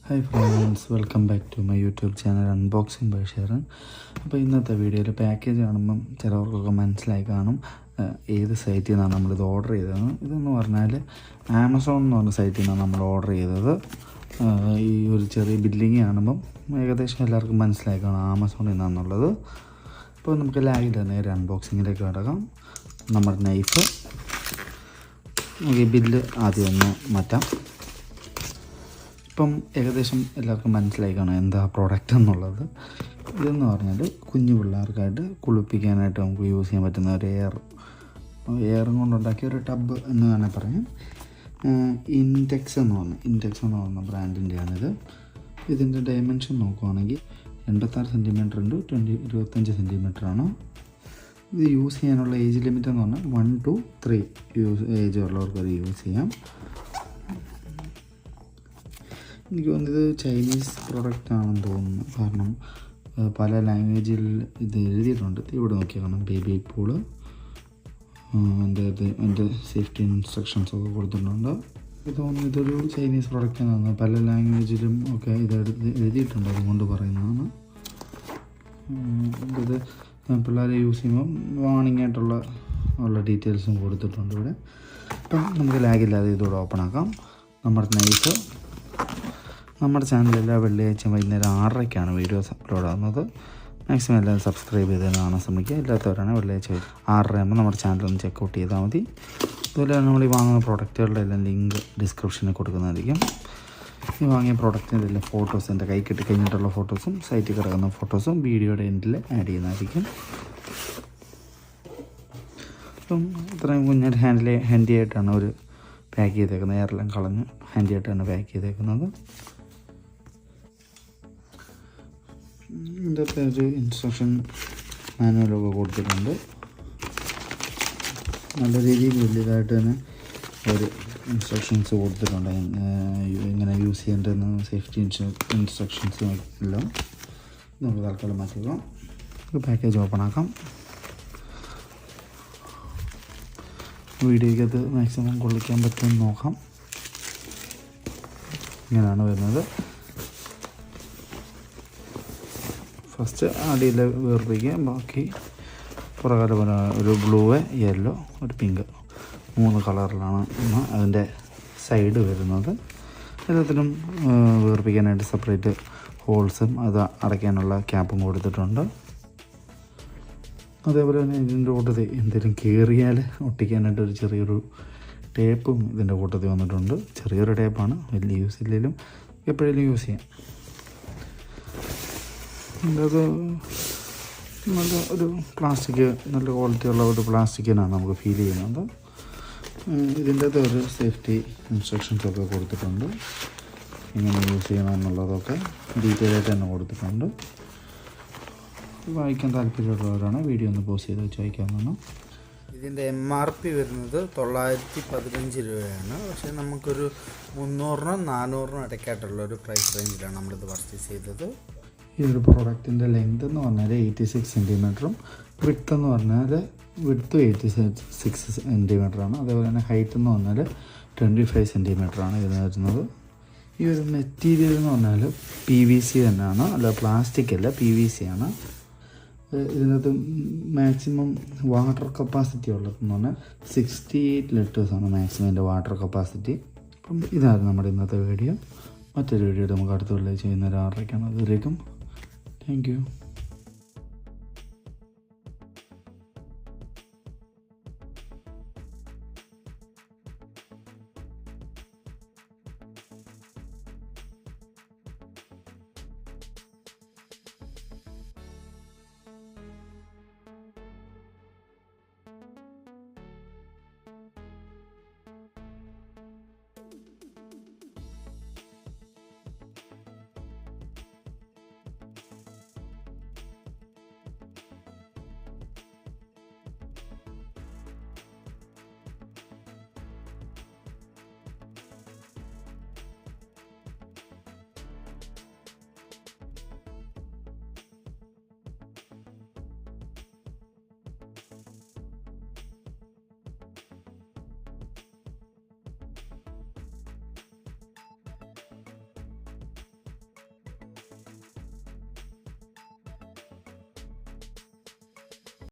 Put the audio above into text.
Hi friends, welcome back to my YouTube channel unboxing by Sheren. അപ്പോൾ ഇന്നത്തെ വീഡിയോയിൽ package കാണുമ്പം ചിലവർക്കൊക്കെ മനസ്സിലായി കാണും ഏത് സൈറ്റിൽ നിന്നാണ് നമ്മളിത് ഓർഡർ ചെയ്തതെന്ന്. ഇതെന്ന് പറഞ്ഞാൽ ആമസോൺ എന്ന് പറഞ്ഞ സൈറ്റിൽ നിന്നാണ് നമ്മൾ ഓർഡർ ചെയ്തത്. ഈ ഒരു ചെറിയ ബില്ലിങ് കാണുമ്പം ഏകദേശം എല്ലാവർക്കും മനസ്സിലായി കാണും ആമസോണിൽ നിന്നാണെന്നുള്ളത്. അപ്പോൾ നമുക്ക് ലാഗില്ല, നേരെ അൺബോക്സിങ്ങിലേക്ക് കിടക്കാം. നമ്മുടെ നൈഫ്, നമുക്ക് ഈ ബില്ല് ആദ്യം ഒന്ന് മാറ്റാം. ഇപ്പം ഏകദേശം എല്ലാവർക്കും മനസ്സിലായി കാണാം എന്താ പ്രോഡക്റ്റ് എന്നുള്ളത്. ഇതെന്ന് പറഞ്ഞാൽ കുഞ്ഞു പിള്ളേർക്കായിട്ട് കുളിപ്പിക്കാനായിട്ട് നമുക്ക് യൂസ് ചെയ്യാൻ പറ്റുന്ന ഒരു എയറും കൊണ്ടുണ്ടാക്കിയ ഒരു ടബ് എന്ന് വേണേൽ പറയാം. ഇൻടെക്സ് എന്ന് പറഞ്ഞ ബ്രാൻഡിൻ്റെയാണിത്. ഇതിൻ്റെ ഡയമെൻഷൻ നോക്കുവാണെങ്കിൽ 86 സെൻറ്റിമീറ്റർ ഉണ്ട്, 25 സെൻറ്റിമീറ്ററാണ്. ഇത് യൂസ് ചെയ്യാനുള്ള ഏജ് ലിമിറ്റ് എന്ന് പറഞ്ഞാൽ 1 to 3 ഏജ് ഉള്ളവർക്ക് അത് യൂസ് ചെയ്യാം. എനിക്ക് തോന്നുന്നത് ചൈനീസ് പ്രൊഡക്റ്റ് ആണെന്ന് തോന്നുന്നു, കാരണം പല ലാംഗ്വേജിൽ ഇത് എഴുതിയിട്ടുണ്ട്. ഇവിടെ നോക്കിയാൽ കാണാം ബേബി പൂള്, എൻ്റെ സേഫ്റ്റി ഇൻസ്ട്രക്ഷൻസ് ഒക്കെ കൊടുത്തിട്ടുണ്ട്. എനിക്ക് തോന്നുന്നു ഇതൊരു ചൈനീസ് പ്രൊഡക്റ്റ് ആണ്, പല ലാംഗ്വേജിലും ഒക്കെ ഇത് എഴുതിയിട്ടുണ്ട്, അതുകൊണ്ട് പറയുന്നതാണ്. ഇത് പിള്ളേരെ യൂസ് ചെയ്യുമ്പം വാണിംഗ് ആയിട്ടുള്ള ഡീറ്റെയിൽസും കൊടുത്തിട്ടുണ്ട് ഇവിടെ. അപ്പം നമുക്ക് ലാഗില്ലാതെ ഇതോടെ ഓപ്പൺ ആക്കാം. നമ്മുടെ ചാനലിൽ എല്ലാ വെള്ളിയാഴ്ച വൈകുന്നേരം 6:30ക്കാണ് വീഡിയോസ് അപ്ലോഡ് ആകുന്നത്. മാക്സിമം എല്ലാവരും സബ്സ്ക്രൈബ് ചെയ്ത് കാണാൻ ശ്രമിക്കുക. എല്ലാത്തവരാണ് വെള്ളിയാഴ്ച 6:30 ആകുമ്പോൾ നമ്മുടെ ചാനലൊന്ന് ചെക്കൗട്ട് ചെയ്താൽ മതി. അതുപോലെ നമ്മൾ ഈ വാങ്ങുന്ന പ്രോഡക്റ്റുകളുടെ എല്ലാം ലിങ്ക് ഡിസ്ക്രിപ്ഷനിൽ കൊടുക്കുന്നതായിരിക്കും. ഈ വാങ്ങിയ പ്രോഡക്റ്റിൻ്റെ എല്ലാം ഫോട്ടോസ്, എൻ്റെ കൈ കിട്ടി കഴിഞ്ഞിട്ടുള്ള ഫോട്ടോസും സൈറ്റിൽ കിടക്കുന്ന ഫോട്ടോസും വീഡിയോയുടെ എൻഡിൽ ആഡ് ചെയ്യുന്നതായിരിക്കും. അപ്പം ഇത്രയും കുഞ്ഞൊരു ഹാൻഡി ആയിട്ടാണ് ഒരു പാക്ക് ചെയ്തേക്കുന്നത്. എയറെല്ലാം കളഞ്ഞ് ഹാൻഡി ആയിട്ടാണ് പാക്ക് ചെയ്തേക്കുന്നത്. ഇതൊക്കെ ഒരു ഇൻസ്ട്രക്ഷൻ മാനുവലൊക്കെ കൊടുത്തിട്ടുണ്ട്. നല്ല രീതിയിൽ വലിയതായിട്ട് തന്നെ ഒരു ഇൻസ്ട്രക്ഷൻസ് കൊടുത്തിട്ടുണ്ട്, എങ്ങനെ യൂസ് ചെയ്യേണ്ടതെന്ന്, സേഫ്റ്റി ഇൻസ്ട്രക്ഷൻസും എല്ലാം. നമുക്ക് തൽക്കാലം മാറ്റിക്കാം. പാക്കേജ് ഓപ്പൺ ആക്കാം. വീഡിയോയ്ക്കകത്ത് മാക്സിമം കൊള്ളിക്കാൻ പറ്റുമെന്ന് നോക്കാം. ഇങ്ങനെയാണ് വരുന്നത്. ഫസ്റ്റ് അടിയിൽ വേർപ്പിക്കുക, ബാക്കി പുറകാല പോലെ ഒരു ബ്ലൂ, യെല്ലോ, ഒരു പിങ്ക്, 3 കളറിലാണ് അതിൻ്റെ സൈഡ് വരുന്നത്. എല്ലാത്തിനും വേർപ്പിക്കാനായിട്ട് സെപ്പറേറ്റ് ഹോൾസും അത് അടയ്ക്കാനുള്ള ക്യാപ്പും കൊടുത്തിട്ടുണ്ട്. അതേപോലെ തന്നെ ഇതിൻ്റെ കൂട്ടത്തിൽ എന്തെങ്കിലും കീറിയാൽ ഒട്ടിക്കാനായിട്ട് ഒരു ചെറിയൊരു ടേപ്പും ഇതിൻ്റെ കൂട്ടത്തിൽ വന്നിട്ടുണ്ട്. ചെറിയൊരു ടേപ്പാണ്, വലിയ യൂസ് ഇല്ലെങ്കിലും എപ്പോഴേലും യൂസ് ചെയ്യാം. അത് നല്ല ഒരു പ്ലാസ്റ്റിക്, നല്ല ക്വാളിറ്റിയുള്ള ഒരു പ്ലാസ്റ്റിക്കിനാണ് നമുക്ക് ഫീൽ ചെയ്യുന്നത്. ഇതിൻ്റെ ഒരു സേഫ്റ്റി ഇൻസ്ട്രക്ഷൻസൊക്കെ കൊടുത്തിട്ടുണ്ട്, എങ്ങനെ യൂസ് ചെയ്യണം എന്നുള്ളതൊക്കെ ഡീറ്റെയിൽ ആയിട്ട് തന്നെ കൊടുത്തിട്ടുണ്ട്. വായിക്കാൻ താല്പര്യമുള്ളവരാണ് വീഡിയോ ഒന്ന് പോസ്റ്റ് ചെയ്ത് വെച്ച് വായിക്കാവുന്നതാണ്. ഇതിൻ്റെ MRP വരുന്നത് 915 രൂപയാണ്. പക്ഷേ നമുക്കൊരു 300-നും 400-നും ഇടയ്ക്കായിട്ടുള്ളൊരു പ്രൈസ് റേഞ്ചിലാണ് നമ്മളിത് പർച്ചേസ് ചെയ്തത്. ഈ ഒരു പ്രോഡക്റ്റിൻ്റെ ലെങ്ത് എന്ന് പറഞ്ഞാൽ 86 സെൻറ്റിമീറ്ററും വിഡ്ത്ത് എന്ന് പറഞ്ഞാൽ 86 സെൻറ്റിമീറ്ററാണ്. അതേപോലെ തന്നെ ഹൈറ്റ് എന്ന് പറഞ്ഞാൽ 25 സെൻറ്റിമീറ്ററാണ് ഇതിന് വരുന്നത്. ഈ ഒരു മെറ്റീരിയൽ എന്ന് പറഞ്ഞാൽ PVC തന്നെയാണ്, അല്ല പ്ലാസ്റ്റിക് അല്ല, PVC ആണ്. ഇതിനകത്ത് മാക്സിമം വാട്ടർ കപ്പാസിറ്റി ഉള്ളതെന്ന് പറഞ്ഞാൽ 68 ലിറ്റേഴ്സാണ് മാക്സിമം ഇതിൻ്റെ വാട്ടർ കപ്പാസിറ്റി. അപ്പം ഇതായിരുന്നു നമ്മുടെ ഇന്നത്തെ വീഡിയോ. മറ്റൊരു വീഡിയോ നമുക്ക് അടുത്ത വെള്ളിയാഴ്ച വൈകുന്നേരം 6:30ക്കാണ്. അതുവരേക്കും താങ്ക് യു.